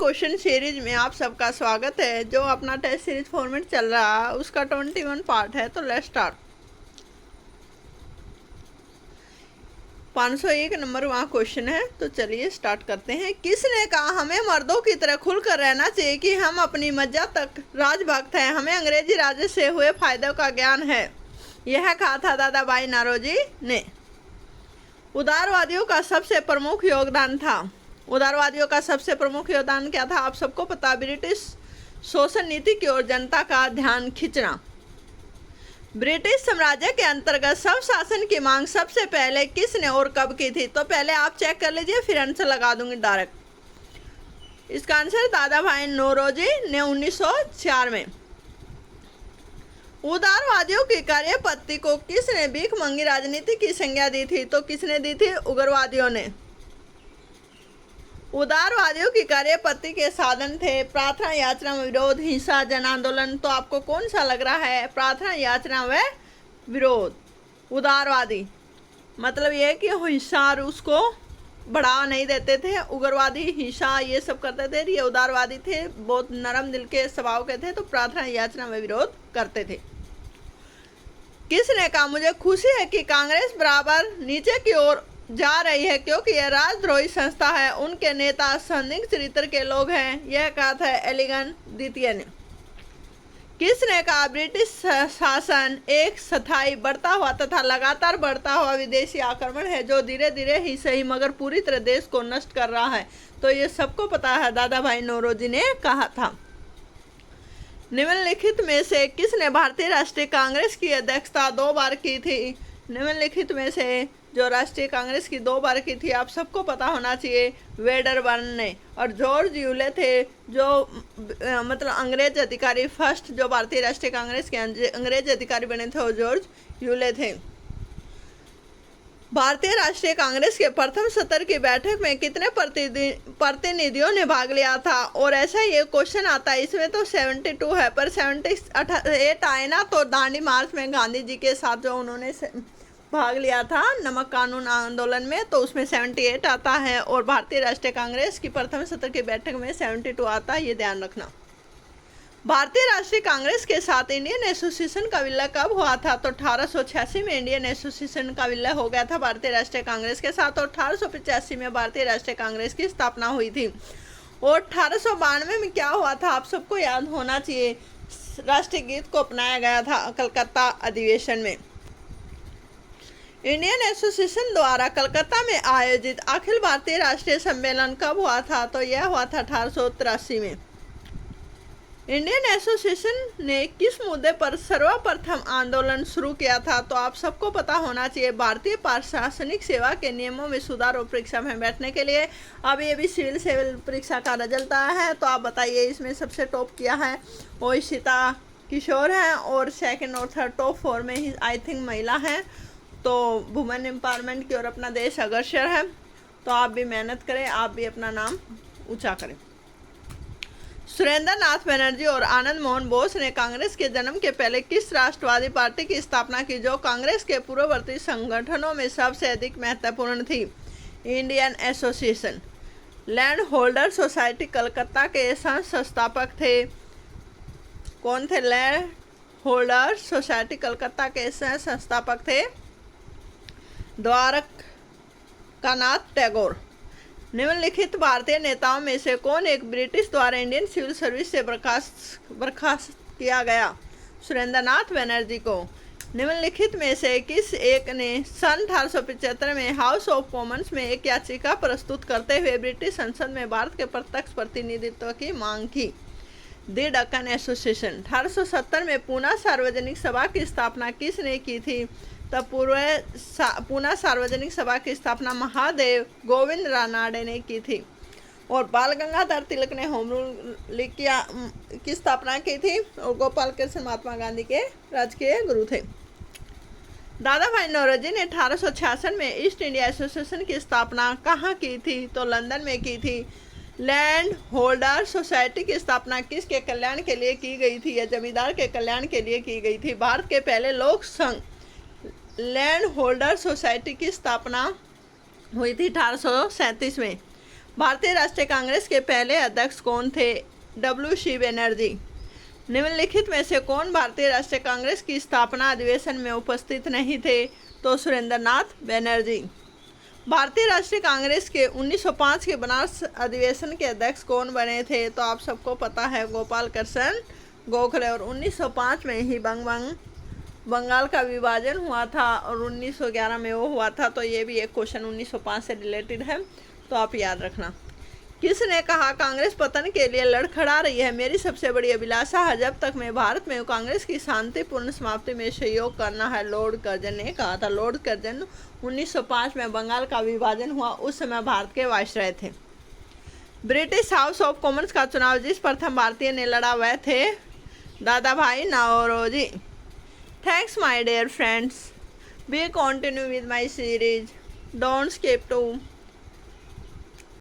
Question series में आप सबका स्वागत है। जो अपना टेस्ट सीरीज फॉर्मेट चल रहा है उसका 21 पार्ट है। तो लेट्स स्टार्ट। 501 नंबर वहाँ क्वेश्चन है। तो चलिए स्टार्ट करते हैं। किसने कहा हमें मर्दों की तरह खुलकर रहना चाहिए कि हम अपनी मज्जा तक राजभक्त हैं, हमें अंग्रेजी राज से हुए फायदों का ज्ञान है। यह कहा था दादा भाई नौरोजी ने। उदारवादियों का सबसे प्रमुख योगदान था। उदारवादियों का सबसे प्रमुख योगदान क्या था आप सबको पता। ब्रिटिश शोषण नीति की ओर जनता का ध्यान खींचना। ब्रिटिश साम्राज्य के अंतर्गत सब शासन की मांग सबसे पहले किसने और कब की थी। तो पहले आप चेक कर लीजिए, फिर आंसर लगा दूंगी डायरेक्ट। इसका आंसर दादा भाई नौरोजी ने 1904 में। उदारवादियों की कार्यपद्धति को किसने भीखमंगी राजनीति की संज्ञा दी थी। तो किसने दी थी, उग्रवादियों ने। उदारवादियों की कार्यपद्धति के साधन थे प्रार्थना, याचना, विरोध, हिंसा, जन आंदोलन। तो आपको कौन सा लग रहा है, प्रार्थना, याचना व विरोध। उदारवादी मतलब ये कि हिंसा और उसको बढ़ावा नहीं देते थे। उग्रवादी हिंसा ये सब करते थे। ये उदारवादी थे, बहुत नरम दिल के स्वभाव के थे। तो प्रार्थना, याचना व विरोध करते थे। किसने कहा मुझे खुशी है कि कांग्रेस बराबर नीचे की ओर जा रही है क्योंकि यह राजद्रोही संस्था है, उनके नेता संदिग्ध चरित्र के लोग हैं। यह कहा था एलिगन द्वितीय ने। किसने कहा ब्रिटिश शासन एक स्थायी बढ़ता हुआ तथा लगातार बढ़ता हुआ विदेशी आक्रमण है जो धीरे धीरे ही सही मगर पूरी तरह देश को नष्ट कर रहा है। तो ये सबको पता है, दादा भाई नौरोजी ने कहा था। निम्नलिखित में से किसने भारतीय राष्ट्रीय कांग्रेस की अध्यक्षता 2 बार की थी। निम्नलिखित में से जो राष्ट्रीय कांग्रेस की 2 बार की थी आप सबको पता होना चाहिए, वेडरबर्न ने। और जॉर्ज यूले थे जो मतलब अंग्रेज अधिकारी, फर्स्ट जो भारतीय राष्ट्रीय कांग्रेस के अंग्रेज अधिकारी बने थे वो जॉर्ज यूले थे। भारतीय राष्ट्रीय कांग्रेस के प्रथम सत्र की बैठक में कितने प्रतिनिधियों ने भाग लिया था। और ऐसा ये क्वेश्चन आता है, इसमें तो 72 है पर 78 आए ना। तो दांडी मार्च में गांधी जी के साथ जो उन्होंने भाग लिया था नमक कानून आंदोलन में, तो उसमें 78 आता है। और भारतीय राष्ट्रीय कांग्रेस की प्रथम सत्र की बैठक में 72 आता है, ये ध्यान रखना। भारतीय राष्ट्रीय कांग्रेस के साथ इंडियन एसोसिएशन का विलय कब हुआ था। तो 1886 में इंडियन एसोसिएशन का विलय हो गया था भारतीय राष्ट्रीय कांग्रेस के साथ। और 1885 में भारतीय राष्ट्रीय कांग्रेस की स्थापना हुई थी। और 1892 में क्या हुआ था आप सबको याद होना चाहिए, राष्ट्रीय गीत को अपनाया गया था कलकत्ता अधिवेशन में। इंडियन एसोसिएशन द्वारा कलकत्ता में आयोजित अखिल भारतीय राष्ट्रीय सम्मेलन कब हुआ था। तो यह हुआ था 1883 में। इंडियन एसोसिएशन ने किस मुद्दे पर सर्वप्रथम आंदोलन शुरू किया था। तो आप सबको पता होना चाहिए, भारतीय प्रशासनिक सेवा के नियमों में सुधार और परीक्षा में बैठने के लिए। अब ये भी सिविल परीक्षा का रिजल्ट आया है। तो आप बताइए इसमें सबसे टॉप किया है वो ईशिता किशोर हैं। और सेकंड और थर्ड टॉप 4 में ही आई थिंक महिला हैं। तो वुमेन एम्पावरमेंट की ओर अपना देश अग्रसर है। तो आप भी मेहनत करें, आप भी अपना नाम ऊंचा करें। सुरेंद्र नाथ बनर्जी और आनंद मोहन बोस ने कांग्रेस के जन्म के पहले किस राष्ट्रवादी पार्टी की स्थापना की जो कांग्रेस के पूर्ववर्ती संगठनों में सबसे अधिक महत्वपूर्ण थी। Indian association. Land holder society Calcutta के संस्थापक थे। कौन थे, लैंड होल्डर सोसाइटी कलकत्ता के संस्थापक थे द्वारकानाथ टैगोर। निम्नलिखित भारतीय नेताओं में से कौन एक ब्रिटिश द्वारा इंडियन सिविल सर्विस से बर्खास्त किया गया। सुरेंद्र नाथ बनर्जी को। निम्नलिखित में से किस एक ने सन 1875 में हाउस ऑफ कॉमन्स में एक याचिका प्रस्तुत करते हुए ब्रिटिश संसद में भारत के प्रत्यक्ष प्रतिनिधित्व की मांग की। दी डक्कन एसोसिएशन। 1870 में पूना सार्वजनिक सभा की स्थापना किसने की थी। तब पूना सार्वजनिक सभा की स्थापना महादेव गोविंद रानाडे ने की थी। और बाल गंगाधर तिलक ने होम रूल की स्थापना की थी। और गोपाल कृष्ण महात्मा गांधी के राजकीय गुरु थे। दादा भाई नौरोजी ने 1866 में ईस्ट इंडिया एसोसिएशन की स्थापना कहाँ की थी। तो लंदन में की थी। लैंड होल्डर सोसाइटी की स्थापना किसके कल्याण के लिए की गई थी। या जमींदार के कल्याण के लिए की गई थी। भारत के पहले लोक संघ लैंड होल्डर सोसाइटी की स्थापना हुई थी 1837 में। भारतीय राष्ट्रीय कांग्रेस के पहले अध्यक्ष कौन थे? WC बनर्जी। निम्नलिखित में से कौन भारतीय राष्ट्रीय कांग्रेस की स्थापना अधिवेशन में उपस्थित नहीं थे? तो सुरेंद्र नाथ बनर्जी। भारतीय राष्ट्रीय कांग्रेस के 1905 के बनारस अधिवेशन के अध्यक्ष कौन बने थे? तो आप सबको पता है, गोपाल कृष्ण गोखले। और 1905 में ही बंगाल का विभाजन हुआ था और 1911 में वो हुआ था। तो ये भी एक क्वेश्चन 1905 से रिलेटेड है, तो आप याद रखना। किसने कहा कांग्रेस पतन के लिए लड़खड़ा रही है? मेरी सबसे बड़ी अभिलाषा है जब तक मैं भारत में हूँ कांग्रेस की शांतिपूर्ण समाप्ति में सहयोग करना है, लॉर्ड कर्जन ने कहा था। लॉर्ड कर्जन 1905 में बंगाल का विभाजन हुआ, उस समय भारत के वाइसरॉय थे। ब्रिटिश हाउस ऑफ कॉमन्स का चुनाव जिस प्रथम भारतीय ने लड़ा वह थे Dadabhai Naoroji. Thanks my dear friends, we continue with my series, don't skip to